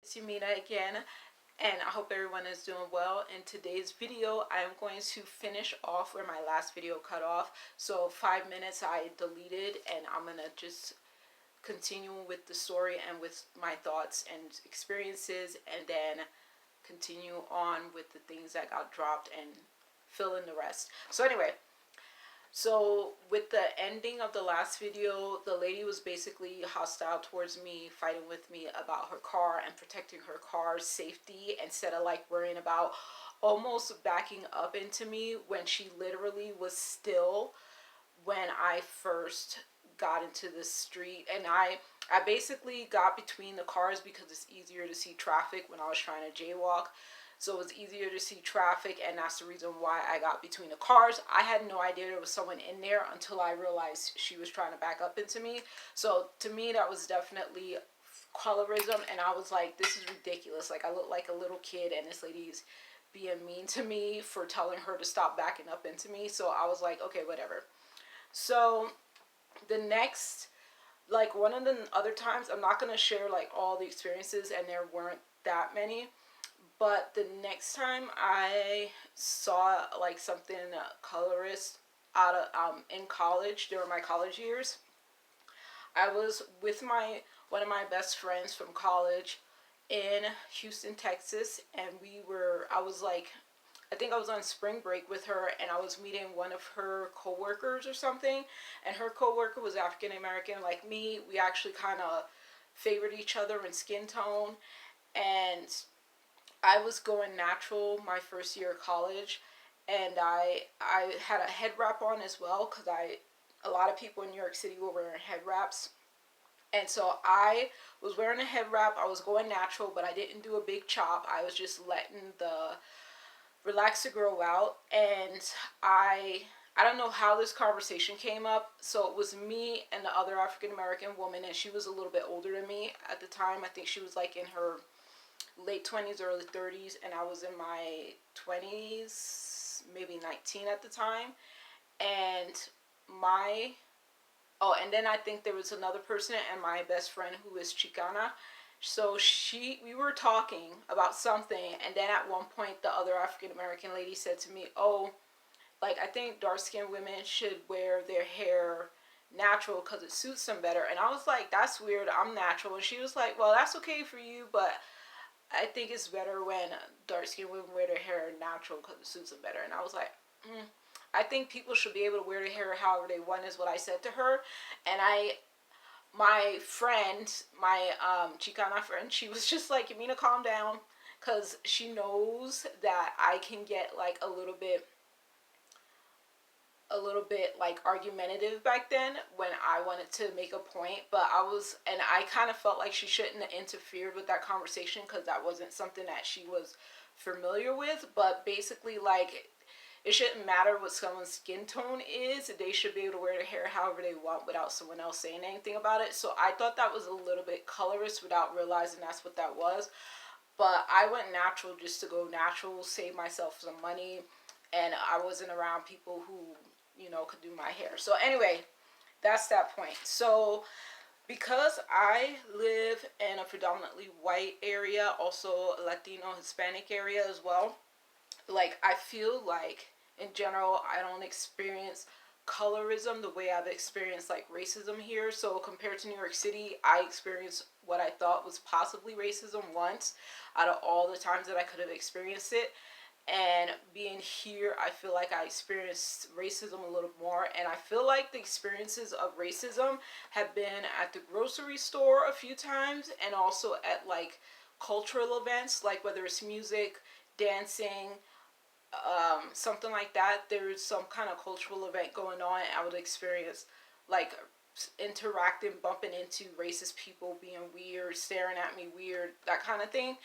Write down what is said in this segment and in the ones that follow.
It's Yamina again, and I hope everyone is doing well. In today's video, I am going to finish off where my last video cut off. So 5 minutes I deleted, and I'm gonna just continue with the story and with my thoughts and experiences, and then continue on with the things that got dropped and fill in the rest. So anyway, so with the ending of the last video, the lady was basically hostile towards me, fighting with me about her car and protecting her car's safety instead of like worrying about almost backing up into me when she literally was still when I first got into the street. And I basically got between the cars because it's easier to see traffic when I was trying to jaywalk. So it was easier to see traffic, and that's the reason why I got between the cars. I had no idea there was someone in there until I realized she was trying to back up into me. So to me, that was definitely colorism, and I was like, this is ridiculous. Like, I look like a little kid, and this lady's being mean to me for telling her to stop backing up into me. So I was like, okay, whatever. So the next, like, one of the other times, I'm not going to share like all the experiences, and there weren't that many. But the next time I saw like something colorist out of in college during my college years, I was with one of my best friends from college in Houston, Texas, and I was like, I think I was on spring break with her, and I was meeting one of her coworkers or something, and her coworker was African American like me. We actually kind of favored each other in skin tone, and I was going natural my first year of college, and I had a head wrap on as well, because a lot of people in New York City were wearing head wraps, and so I was wearing a head wrap. I was going natural, but I didn't do a big chop. I was just letting the relaxer grow out, and I don't know how this conversation came up. So it was me and the other African American woman, and she was a little bit older than me at the time. I think she was like in her late 20s, early 30s, and I was in my 20s, maybe 19 at the time. And and then I think there was another person and my best friend who is Chicana. So we were talking about something, and then at one point the other African American lady said to me, oh, like, I think dark skinned women should wear their hair natural because it suits them better. And I was like, that's weird, I'm natural. And she was like, well, that's okay for you, but I think it's better when dark skinned women wear their hair natural because it suits them better. And I was like, I think people should be able to wear their hair however they want, is what I said to her. And my friend, my Chicana friend, she was just like, Yamina, calm down, because she knows that I can get like a little bit like argumentative back then when I wanted to make a point. But I kind of felt like she shouldn't have interfered with that conversation, because that wasn't something that she was familiar with. But basically, like, it shouldn't matter what someone's skin tone is. They should be able to wear their hair however they want without someone else saying anything about it. So I thought that was a little bit colorist without realizing that's what that was. But I went natural just to go natural, save myself some money, and I wasn't around people who, could do my hair. So anyway, that's that point. So because I live in a predominantly white area, also Latino, Hispanic area as well, like, I feel like in general I don't experience colorism the way I've experienced like racism here. So compared to New York City, I experienced what I thought was possibly racism once out of all the times that I could have experienced it. And being here, I feel like I experienced racism a little more. And I feel like the experiences of racism have been at the grocery store a few times, and also at like cultural events, like whether it's music, dancing, something like that. There's some kind of cultural event going on, I would experience like interacting, bumping into racist people, being weird, staring at me weird, that kind of thing.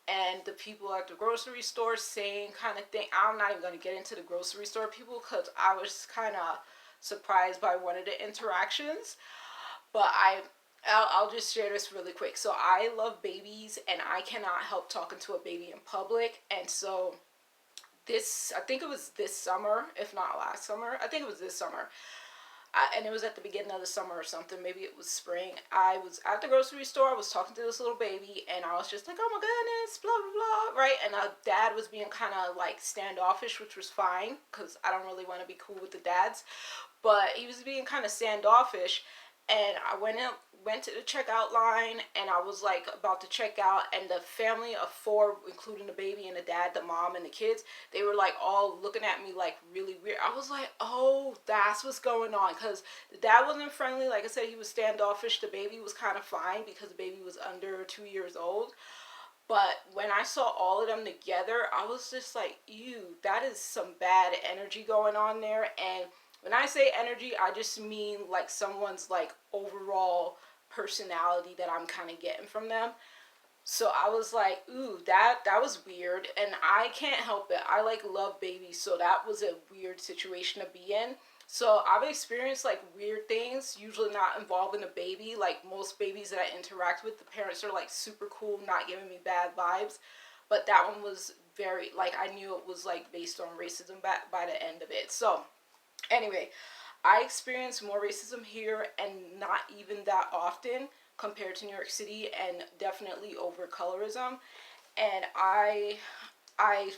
And the people at the grocery store, same kind of thing. I'm not even going to get into the grocery store people, because I was kind of surprised by one of the interactions. But I'll just share this really quick. So I love babies, and I cannot help talking to a baby in public. And so I think it was this summer, if not last summer, I think it was this summer, and it was at the beginning of the summer or something, maybe it was spring. I was at the grocery store, I was talking to this little baby, and I was just like, oh my goodness, blah, blah, blah, right? And dad was being kind of like standoffish, which was fine, because I don't really want to be cool with the dads, but he was being kind of standoffish. And I went to the checkout line, and I was like about to check out, and the family of four, including the baby and the dad, the mom and the kids, they were like all looking at me like really weird. I was like, oh, that's what's going on, because the dad wasn't friendly. Like I said, he was standoffish. The baby was kind of fine because the baby was under 2 years old. But when I saw all of them together, I was just like, ew, that is some bad energy going on there. And when I say energy, I just mean like someone's like overall personality that I'm kind of getting from them. So I was like, ooh, that was weird. And I can't help it. I like love babies, so that was a weird situation to be in. So I've experienced like weird things, usually not involving a baby. Like most babies that I interact with, the parents are like super cool, not giving me bad vibes. But that one was very, like, I knew it was like based on racism by the end of it. So anyway, I experienced more racism here, and not even that often compared to New York City, and definitely over colorism. And I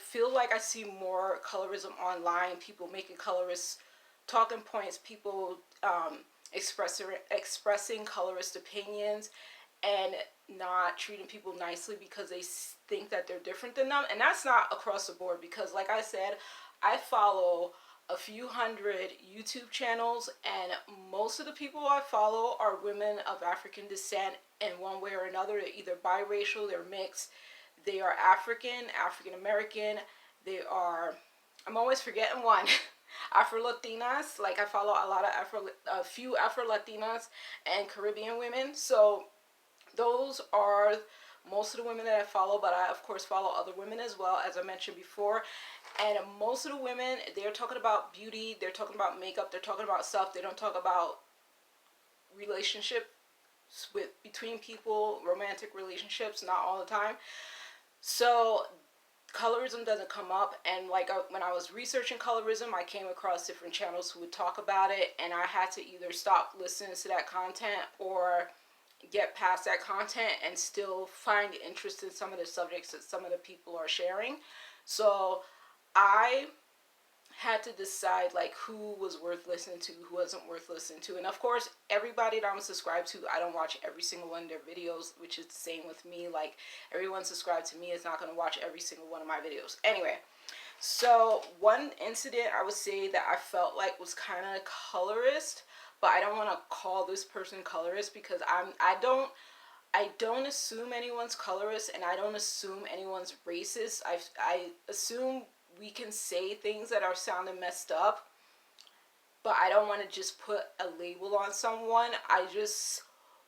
feel like I see more colorism online, people making colorist talking points, people expressing colorist opinions, and not treating people nicely because they think that they're different than them. And that's not across the board, because like I said, I follow a few hundred YouTube channels, and most of the people I follow are women of African descent in one way or another. They're either biracial, they're mixed, they are African, African American, they are, I'm always forgetting one, Afro Latinas. Like I follow a few Afro Latinas and Caribbean women. So those are most of the women that I follow, but I of course follow other women as well, as I mentioned before. And most of the women, they're talking about beauty, they're talking about makeup, they're talking about stuff. They don't talk about relationships between people, romantic relationships, not all the time. So colorism doesn't come up. And like when I was researching colorism, I came across different channels who would talk about it, and I had to either stop listening to that content or get past that content and still find interest in some of the subjects that some of the people are sharing. So I had to decide like who was worth listening to, who wasn't worth listening to. And of course, everybody that I'm subscribed to, I don't watch every single one of their videos, which is the same with me. Like everyone subscribed to me is not going to watch every single one of my videos. Anyway, so one incident I would say that I felt like was kind of colorist, but I don't want to call this person colorist because I don't assume anyone's colorist, and I don't assume anyone's racist. I assume we can say things that are sounding messed up, but I don't want to just put a label on someone. I just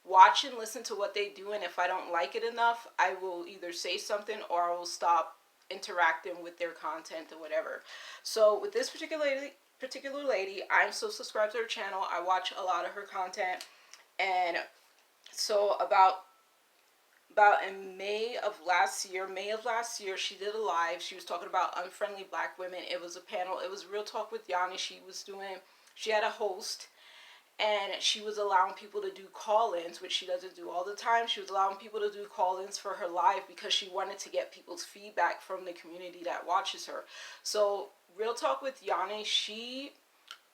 watch and listen to what they do, and if I don't like it enough, I will either say something or I will stop interacting with their content or whatever. So with this particular lady, I'm still subscribed to her channel. I watch a lot of her content, and so about in May of last year, she did a live. She was talking about unfriendly black women. It was a panel. It was Real Talk with Yanni. She had a host, and she was allowing people to do call-ins, which she doesn't do all the time. She was allowing people to do call-ins for her live because she wanted to get people's feedback from the community that watches her. So Real Talk with Yanni,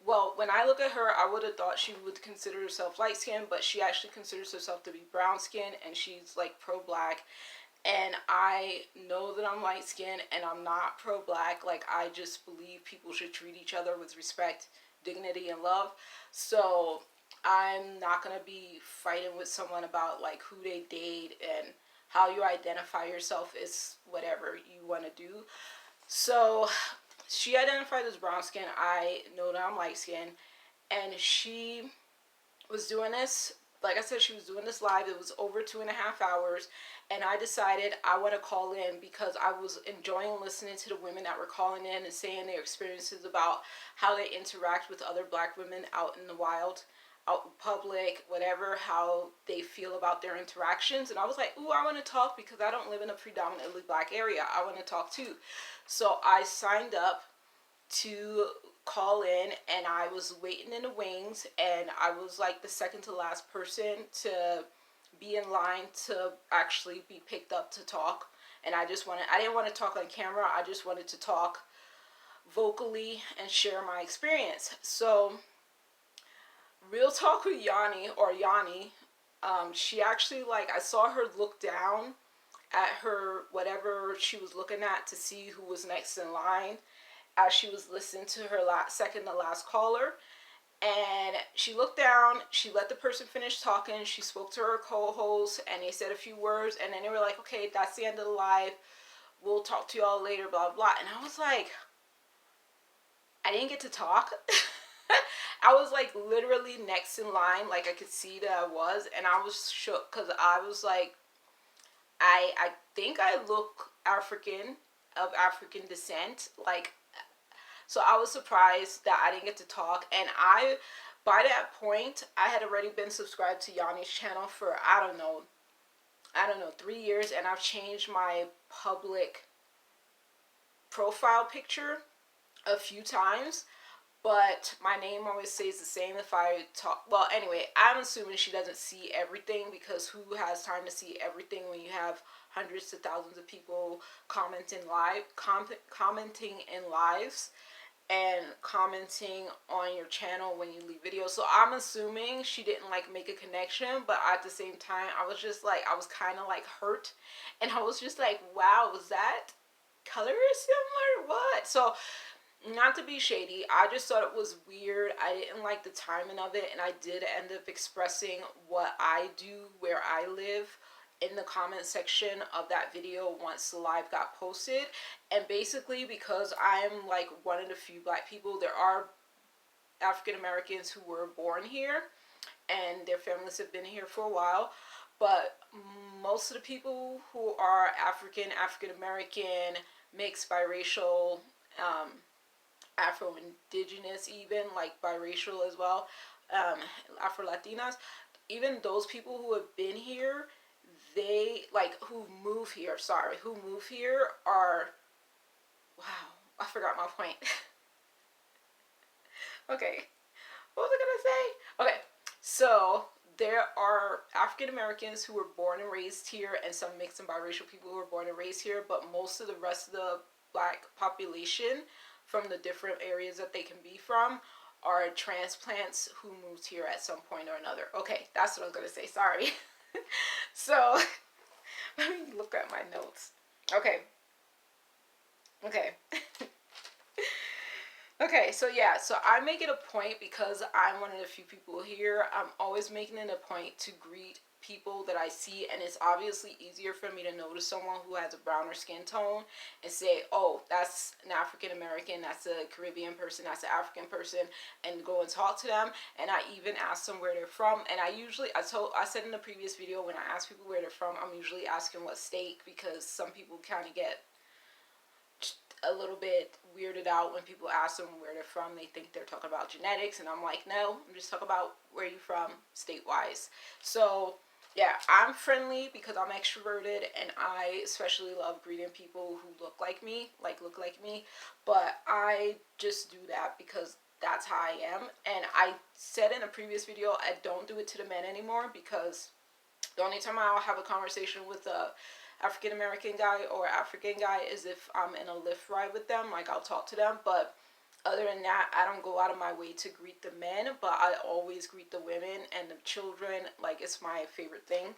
well, when I look at her, I would have thought she would consider herself light-skinned, but she actually considers herself to be brown-skinned, and she's like pro-black. And I know that I'm light-skinned, and I'm not pro-black. Like, I just believe people should treat each other with respect, dignity, and love. So I'm not going to be fighting with someone about like who they date and how you identify yourself is whatever you want to do. So she identified as brown skin. I know that I'm light skin, and she was doing this. Like I said, she was doing this live. It was over 2.5 hours, and I decided I want to call in because I was enjoying listening to the women that were calling in and saying their experiences about how they interact with other black women out in the wild, out in public, whatever, how they feel about their interactions. And I was like, ooh, I want to talk because I don't live in a predominantly black area. I want to talk too. So I signed up to call in, and I was waiting in the wings, and I was like the second to last person to be in line to actually be picked up to talk. And I didn't want to talk on camera. I just wanted to talk vocally and share my experience. So real talk with Yanni, she actually, like, I saw her look down at her whatever she was looking at to see who was next in line as she was listening to her second to last caller. And she looked down, she let the person finish talking, she spoke to her co-host, and they said a few words, and then they were like, okay, that's the end of the live, we'll talk to y'all later, blah blah. And I was like, I didn't get to talk. I was like literally next in line, like I could see that I was, and I was shook because I was like, I think I look African, of African descent, like, so I was surprised that I didn't get to talk. And by that point, I had already been subscribed to Yanni's channel for, I don't know, 3 years, and I've changed my public profile picture a few times, but my name always stays the same if I talk. Well, anyway, I'm assuming she doesn't see everything, because who has time to see everything when you have hundreds to thousands of people commenting in lives and commenting on your channel when you leave videos. So I'm assuming she didn't like make a connection, but at the same time, I was just like, I was kind of like hurt, and I was just like, wow, was that colorism or what? So not to be shady, I just thought it was weird. I didn't like the timing of it, and I did end up expressing what I do where I live in the comment section of that video once the live got posted. And basically, because I'm like one of the few black people, there are African Americans who were born here and their families have been here for a while, but most of the people who are African American, mixed, biracial, Afro-Indigenous, even like biracial as well, Afro-Latinas, even those people who have been here, they like who move here are, wow, I forgot my point. Okay, what was I gonna say? Okay, so there are African Americans who were born and raised here, and some mixed and biracial people who were born and raised here, but most of the rest of the black population from the different areas that they can be from are transplants who moved here at some point or another. Okay, that's what I was gonna say, sorry. So let me look at my notes. Okay. Okay, so yeah, so I make it a point, because I'm one of the few people here, I'm always making it a point to greet people that I see, and it's obviously easier for me to notice someone who has a browner skin tone and say, oh, that's an African American, that's a Caribbean person, that's an African person, and go and talk to them. And I even ask them where they're from, and I said in the previous video, when I ask people where they're from, I'm usually asking what state, because some people kind of get a little bit weirded out when people ask them where they're from. They think they're talking about genetics, and I'm like, no, I'm just talking about where you're from state-wise. So yeah, I'm friendly because I'm extroverted, and I especially love greeting people who look like me, but I just do that because that's how I am. And I said in a previous video, I don't do it to the men anymore, because the only time I'll have a conversation with a African American guy or African guy is if I'm in a Lyft ride with them, like I'll talk to them. But other than that, I don't go out of my way to greet the men, but I always greet the women and the children. Like, it's my favorite thing.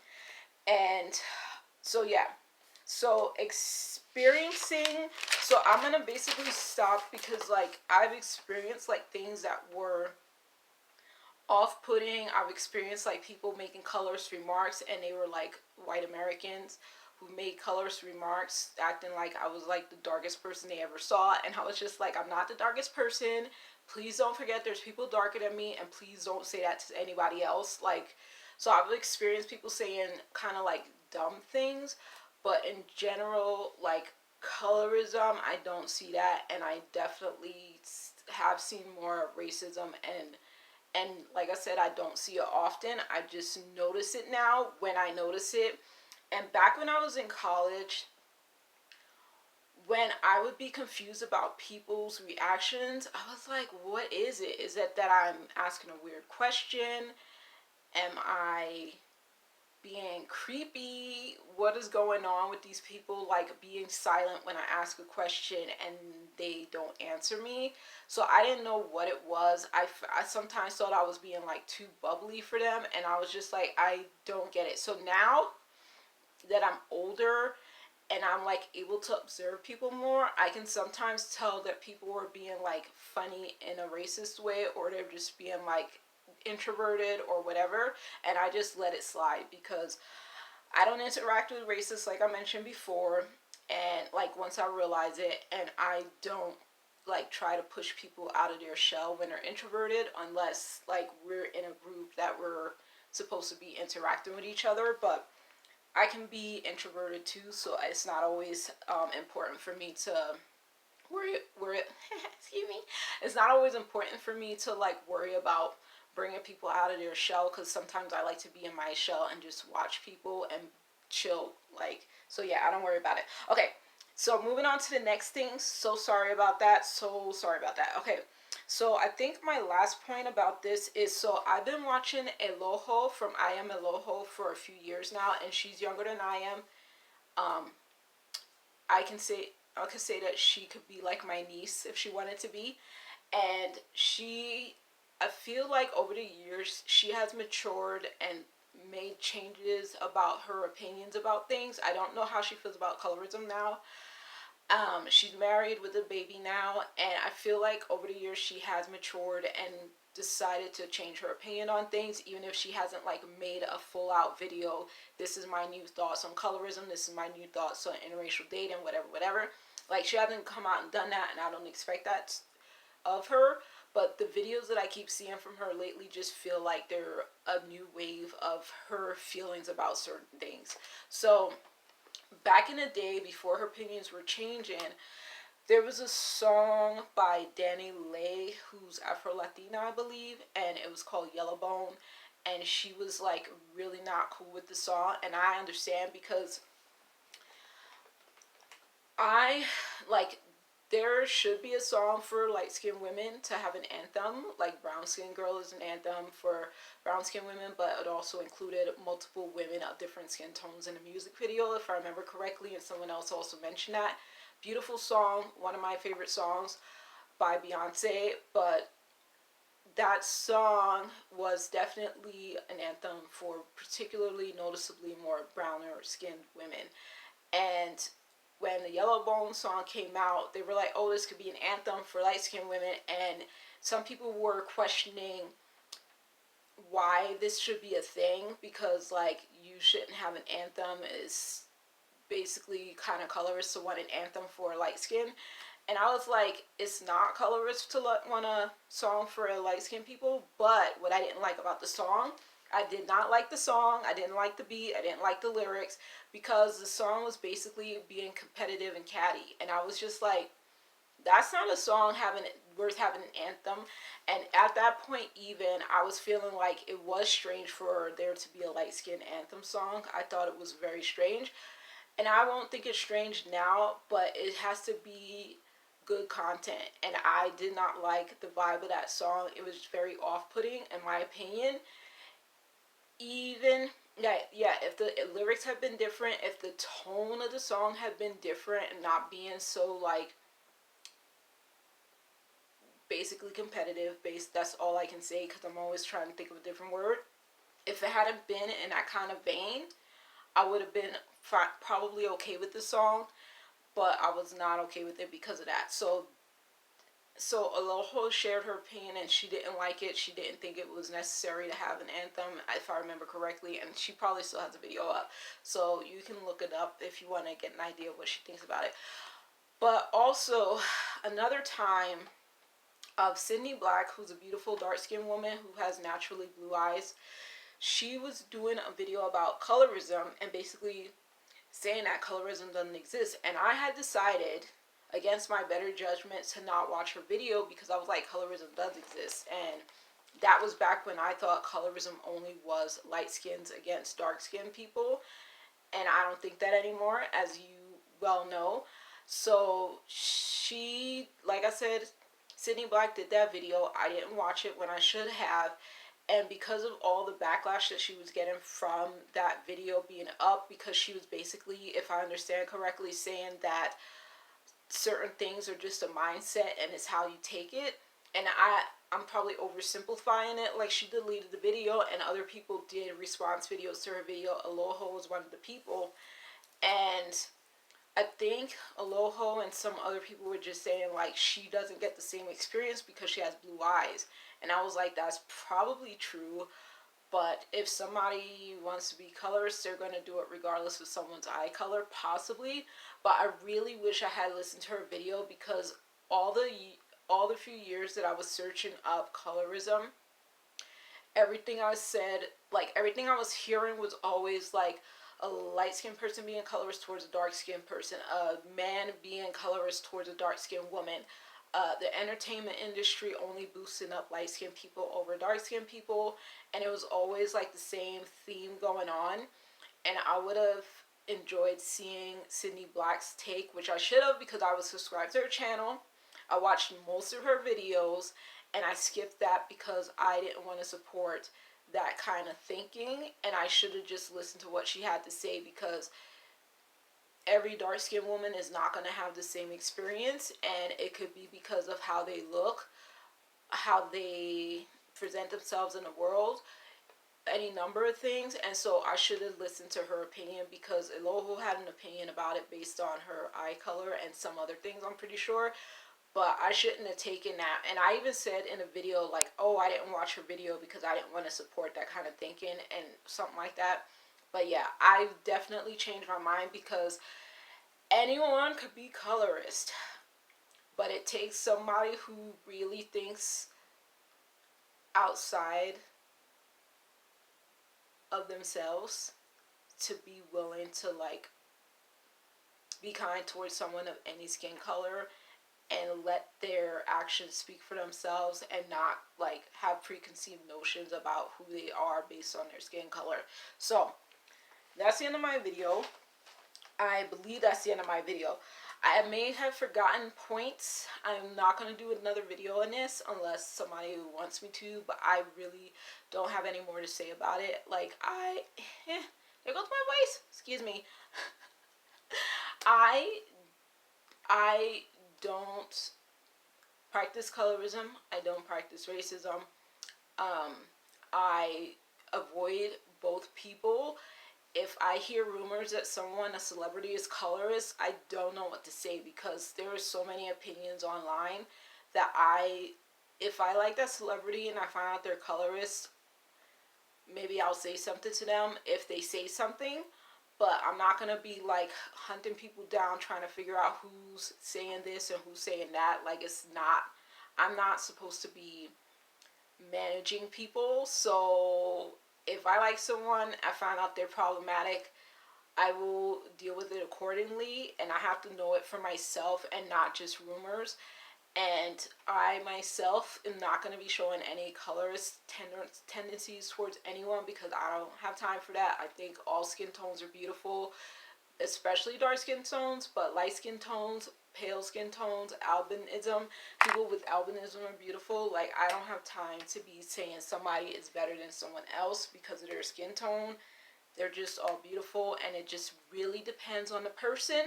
And so yeah, so I'm gonna basically stop, because like I've experienced like things that were off-putting. I've experienced like people making colorist remarks, and they were like white Americans who made colorist remarks acting like I was like the darkest person they ever saw, and I was just like, I'm not the darkest person. Please don't forget there's people darker than me, and please don't say that to anybody else. Like, so I've experienced people saying kind of like dumb things, but in general, like colorism, I don't see that, and I definitely have seen more racism, and like I said, I don't see it often. I just notice it now when I notice it. And back when I was in college, when I would be confused about people's reactions, I was like, what is it? Is it that I'm asking a weird question? Am I being creepy? What is going on with these people, like being silent when I ask a question and they don't answer me? So I didn't know what it was. I sometimes thought I was being like too bubbly for them, and I was just like, I don't get it. So now that I'm older and I'm like able to observe people more, I can sometimes tell that people are being like funny in a racist way, or they're just being like introverted or whatever, and I just let it slide because I don't interact with racists, like I mentioned before. And like once I realize it, and I don't like try to push people out of their shell when they're introverted, unless like we're in a group that we're supposed to be interacting with each other. But I can be introverted too, so it's not always important for me to worry excuse me, it's not always important for me to like worry about bringing people out of their shell, because sometimes I like to be in my shell and just watch people and chill, like, so yeah, I don't worry about it. Okay, so moving on to the next thing. So sorry about that, okay. So I think my last point about this is, so I've been watching Eloho from I Am Eloho for a few years now, and she's younger than I am. um I can say I could say that she could be like my niece if she wanted to be. And I feel like over the years she has matured and made changes about her opinions about things. I don't know how she feels about colorism now. She's married with a baby now, and I feel like over the years she has matured and decided to change her opinion on things, even if she hasn't like made a full out video. This is my new thoughts on colorism. This is my new thoughts on interracial dating, whatever. Like, she hasn't come out and done that, and I don't expect that of her. But the videos that I keep seeing from her lately just feel like they're a new wave of her feelings about certain things. So back in the day, before her opinions were changing, there was a song by Danny Lay, who's Afro-Latina, I believe, and it was called Yellowbone. And she was like really not cool with the song, and I understand, because I like, there should be a song for light skinned women to have an anthem. Like, Brown Skin Girl is an anthem for brown skinned women, but it also included multiple women of different skin tones in the music video, if I remember correctly, and someone else also mentioned that. Beautiful song, one of my favorite songs by Beyonce. But that song was definitely an anthem for particularly noticeably more browner skinned women. And when the Yellowbone song came out, they were like, oh, this could be an anthem for light-skinned women. And some people were questioning why this should be a thing, because like, you shouldn't have an anthem. Is basically kind of colorist to want an anthem for light skin. And I was like, it's not colorist to want a song for light skinned people. But what I didn't like about the song, I did not like the song. I didn't like the beat. I didn't like the lyrics, because the song was basically being competitive and catty. And I was just like, that's not a song worth having an anthem. And at that point, even, I was feeling like it was strange for there to be a light skin anthem song. I thought it was very strange. And I won't think it's strange now, but it has to be good content. And I did not like the vibe of that song. It was very off-putting, in my opinion. Even, yeah, if the lyrics had been different, if the tone of the song had been different and not being so like basically competitive based, that's all I can say, because I'm always trying to think of a different word. If it hadn't been in that kind of vein, I would have been probably okay with the song. But I was not okay with it because of that. So Aloho shared her opinion, and she didn't like it. She didn't think it was necessary to have an anthem, if I remember correctly. And she probably still has a video up, so you can look it up if you want to get an idea of what she thinks about it. But also, another time, of Sydney Black, who's a beautiful dark-skinned woman who has naturally blue eyes. She was doing a video about colorism and basically saying that colorism doesn't exist. And I had decided, against my better judgment, to not watch her video, because I was like, colorism does exist. And that was back when I thought colorism only was light skins against dark skinned people. And I don't think that anymore, as you well know. So she, like I said, Sydney Black did that video. I didn't watch it when I should have. And because of all the backlash that she was getting from that video being up, because she was basically, if I understand correctly, saying that certain things are just a mindset and it's how you take it. And I'm probably oversimplifying it. Like, she deleted the video and other people did response videos to her video. Aloha was one of the people. And I think Aloha and some other people were just saying, like, she doesn't get the same experience because she has blue eyes. And I was like, that's probably true. But if somebody wants to be colorist, they're going to do it regardless of someone's eye color, possibly. But I really wish I had listened to her video, because all the few years that I was searching up colorism, everything I said, like, everything I was hearing was always like a light-skinned person being colorist towards a dark-skinned person, a man being colorist towards a dark-skinned woman, the entertainment industry only boosting up light-skinned people over dark-skinned people, and it was always like the same theme going on. And I would have enjoyed seeing Sydney Black's take, which I should have, because I was subscribed to her channel. I watched most of her videos, and I skipped that because I didn't want to support that kind of thinking, and I should have just listened to what she had to say, because every dark-skinned woman is not going to have the same experience, and it could be because of how they look, how they present themselves in the world, any number of things. And so I should have listened to her opinion, because Aloha had an opinion about it based on her eye color and some other things, I'm pretty sure. But I shouldn't have taken that. And I even said in a video, like, oh, I didn't watch her video because I didn't want to support that kind of thinking and something like that. But yeah, I've definitely changed my mind, because anyone could be colorist. But it takes somebody who really thinks outside of themselves to be willing to, like, be kind towards someone of any skin color and let their actions speak for themselves, and not, like, have preconceived notions about who they are based on their skin color. So that's the end of my video. I believe that's the end of my video. I may have forgotten points. I'm not going to do another video on this unless somebody wants me to, but I really don't have any more to say about it. Like, there goes my voice. Excuse me. I don't practice colorism. I don't practice racism. I avoid both people. If I hear rumors that someone, a celebrity, is colorist, I don't know what to say, because there are so many opinions online that if I like that celebrity and I find out they're colorist, maybe I'll say something to them if they say something. But I'm not going to be, like, hunting people down trying to figure out who's saying this and who's saying that. Like, I'm not supposed to be managing people. So if I like someone, I find out they're problematic, I will deal with it accordingly, and I have to know it for myself and not just rumors. And I myself am not going to be showing any colorist tendencies towards anyone, because I don't have time for that. I think all skin tones are beautiful, especially dark skin tones, but light skin tones, pale skin tones, albinism, people with albinism are beautiful. Like, I don't have time to be saying somebody is better than someone else because of their skin tone. They're just all beautiful, and it just really depends on the person,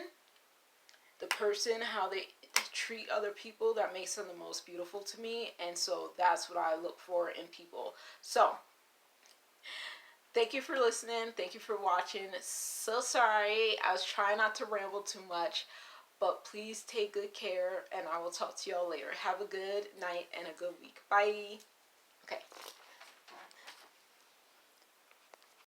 how they treat other people, that makes them the most beautiful to me. And so that's what I look for in people. So thank you for listening. Thank you for watching. So sorry. I was trying not to ramble too much, but please take good care, and I will talk to y'all later. Have a good night and a good week. Bye. Okay.